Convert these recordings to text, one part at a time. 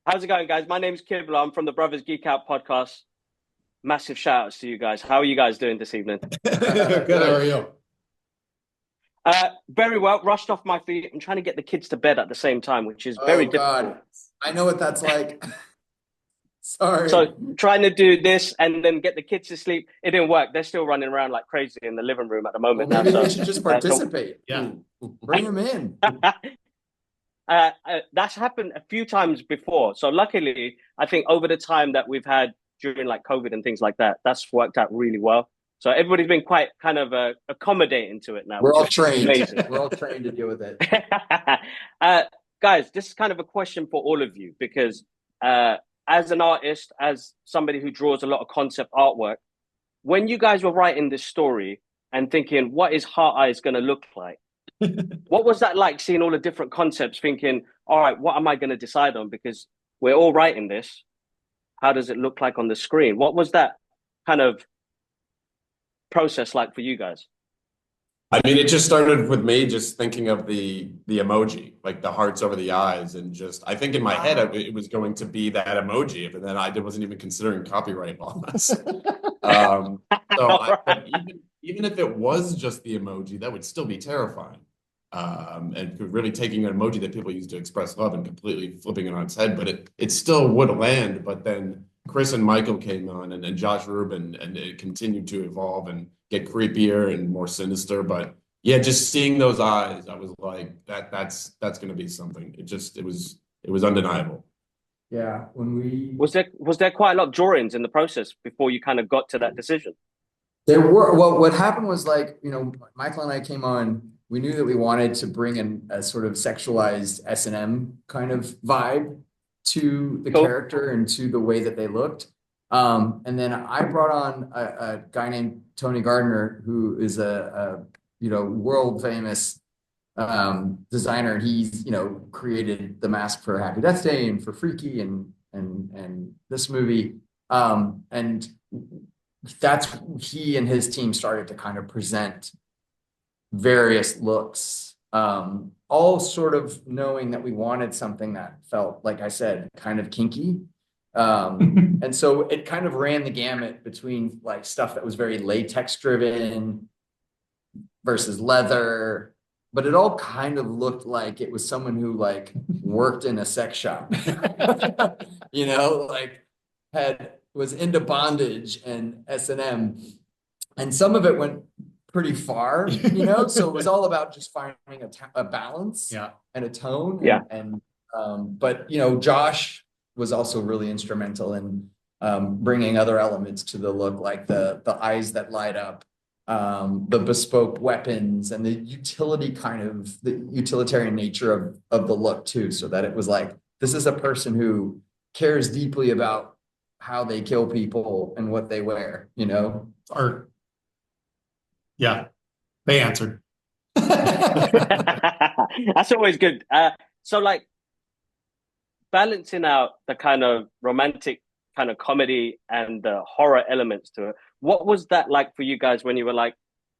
How's it going, guys? My name's Kibla. I'm from the Brothers Geek Out podcast. Massive shout outs to you guys. How are you guys doing this evening? Good. How are you? Very well. Rushed off my feet. I'm trying to get the kids to bed at the same time, which is very Oh difficult. God, I know what that's like. Sorry. So trying to do this and then get the kids to sleep, it didn't work. They're still running around like crazy in the living room at the Well, moment now. maybe they So, should just so participate. Yeah. Bring them in. that's happened a few times before. So luckily, I think over the time that we've had during like COVID and things like that, that's worked out really well. So everybody's been quite kind of accommodating to it now, We're all which is trained. amazing. We're all trained to deal with it. uh, Guys, this is kind of a question for all of you because as an artist, as somebody who draws a lot of concept artwork, when you guys were writing this story and thinking, what is Heart Eyes going to look like? What was that like seeing all the different concepts, thinking, all right, what am I going to decide on? Because we're all writing this. How does it look like on the screen? What was that kind of process like for you guys? I mean, it just started with me just thinking of the emoji, like the hearts over the eyes, and just I think in my head it was going to be that emoji, but then wasn't even considering copyright laws. Um, but even if it was just the emoji, that would still be terrifying. And really taking an emoji that people use to express love and completely flipping it on its head, but it still would land. But then Chris and Michael came on, and Josh Rubin, and it continued to evolve and get creepier and more sinister. But yeah, just seeing those eyes, I was like, that's going to be something. It was undeniable. Yeah, when we Was there quite a lot of drawings in the process before you kind of got to that decision? there were well, what happened was like, Michael and I came on. We knew that we wanted to bring in a sort of sexualized S&M kind of vibe to the Cool. character and to the way that they looked. And then I brought on a guy named Tony Gardner, who is a world famous designer. He's created the mask for Happy Death Day and for Freaky and this movie. And that's he and his team started to kind of present various looks, all sort of knowing that we wanted something that felt, like I said, kind of kinky. And so it kind of ran the gamut between like stuff that was very latex driven versus leather, but it all kind of looked like it was someone who like worked in a sex shop, like was into bondage and S&M. And some of it went pretty far, so it was all about just finding a balance and a tone. Yeah. But Josh was also really instrumental in bringing other elements to the look, like the eyes that light up, the bespoke weapons, and the utilitarian nature of the look too, so that it was like, this is a person who cares deeply about how they kill people and what they wear, Art. Yeah, they answered. That's always good. So like balancing out the kind of romantic kind of comedy and the horror elements to it. What was that like for you guys when you were like,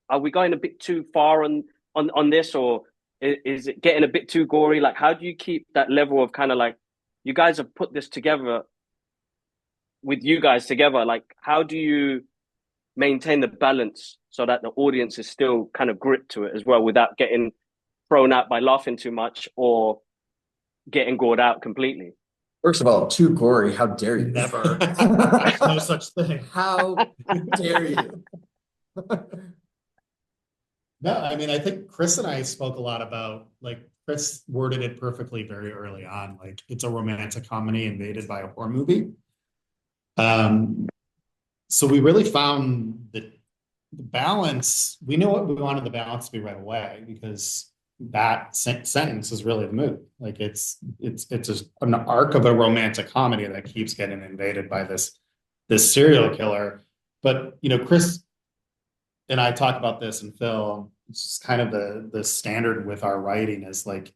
are we going a bit too far on this, or is it getting a bit too gory? Like, how do you keep that level of kind of like, you guys have put this together with you guys together? Like, how do you maintain the balance so that the audience is still kind of gripped to it as well without getting thrown out by laughing too much or getting gored out completely? First of all, too gory. How dare you? Never. There's no such thing. How dare you? No, I mean, I think Chris and I spoke a lot about, like, Chris worded it perfectly very early on. Like, it's a romantic comedy invaded by a horror movie. So we really found that the balance, we knew what we wanted the balance to be right away, because that sentence is really the movie. Like, it's just an arc of a romantic comedy that keeps getting invaded by this serial killer. But Chris and I talk about this in film. It's just kind of the standard with our writing is like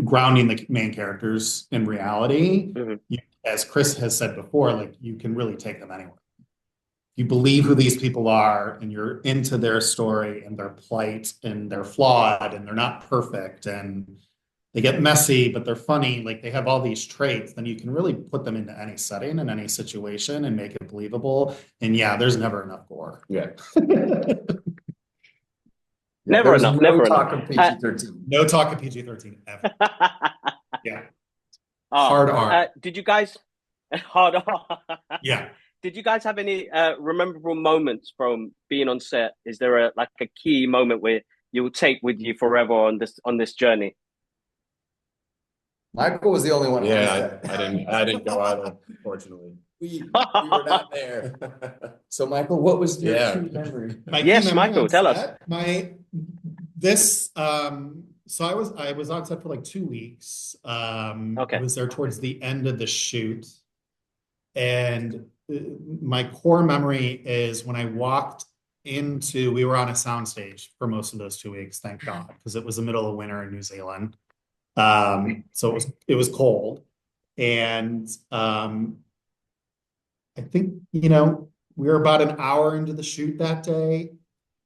grounding the main characters in reality. Mm-hmm. As Chris has said before, like, you can really take them anywhere. You believe who these people are, and you're into their story and their plight, and they're flawed and they're not perfect. And they get messy, but they're funny. Like they have all these traits, then you can really put them into any setting and any situation and make it believable. And yeah, there's never enough gore. Yeah. Never enough, no never talk enough. of PG-13. No talk of PG-13 ever. Yeah. Oh, Hard R. did you guys hard R? Yeah. Did you guys have any memorable moments from being on set? Is there a key moment where you will take with you forever on this journey? Michael was the only one. Yeah, I didn't go either, unfortunately. We were not there. So Michael, what was your key memory? Yes, Michael, tell us. So I was on set for like 2 weeks. Okay. I was there towards the end of the shoot. And my core memory is when I walked we were on a soundstage for most of those 2 weeks, thank God, because it was the middle of winter in New Zealand. So it was cold. And I think, we were about an hour into the shoot that day,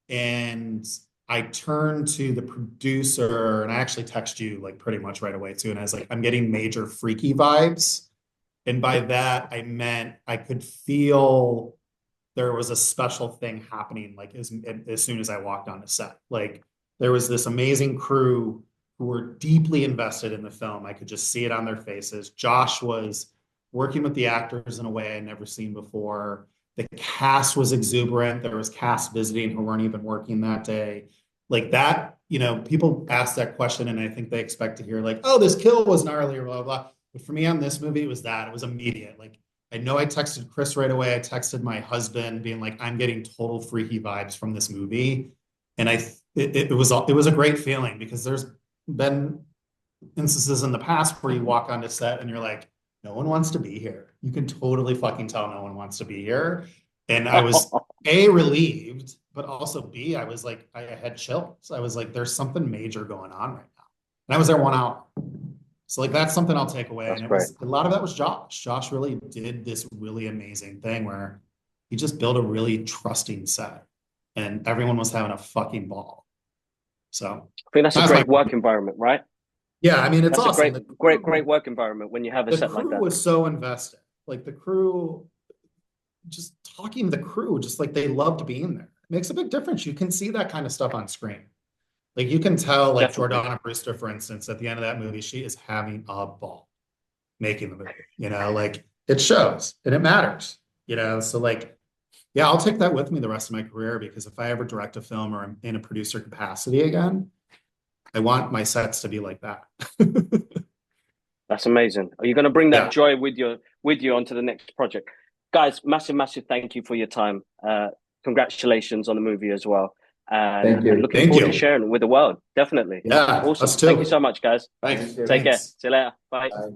and I turned to the producer, and I actually texted you like pretty much right away too. And I was like, I'm getting major freaky vibes. And by that, I meant I could feel there was a special thing happening, like as soon as I walked on the set. Like there was this amazing crew who were deeply invested in the film. I could just see it on their faces. Josh was working with the actors in a way I'd never seen before. The cast was exuberant. There was cast visiting who weren't even working that day. Like that, people ask that question and I think they expect to hear like, oh, this kill was gnarly or blah, blah, blah. But for me on this movie, it was immediate. Like, I know I texted Chris right away. I texted my husband being like, I'm getting total freaky vibes from this movie. And it was a great feeling because there's been instances in the past where you walk onto set and you're like, no one wants to be here. You can totally fucking tell no one wants to be here. And I was A, relieved, but also B, I was like, I had chills. I was like, there's something major going on right now. And I was there 1 hour. So like, that's something I'll take away. That's and great. a lot of that was Josh. Josh really did this really amazing thing where he just built a really trusting set and everyone was having a fucking ball. So I think that's a great work environment, right? Yeah, I mean, it's that's awesome. A great work environment when you have a set like that. The crew was so invested. Like the crew, just talking to the crew, just like they loved being there. It makes a big difference. You can see that kind of stuff on screen. Like you can tell, like Definitely. Jordana Brewster, for instance, at the end of that movie, she is having a ball making the movie. Like it shows and it matters. So like, yeah, I'll take that with me the rest of my career because if I ever direct a film or I'm in a producer capacity again, I want my sets to be like that. That's amazing. Are you going to bring that joy with you onto the next project? Guys, massive thank you for your time. Congratulations on the movie as well. Thank you. And looking forward to sharing it with the world. Definitely. Yeah. Awesome. Thank you so much, guys. Thanks. Take care. See you later. Bye. Bye.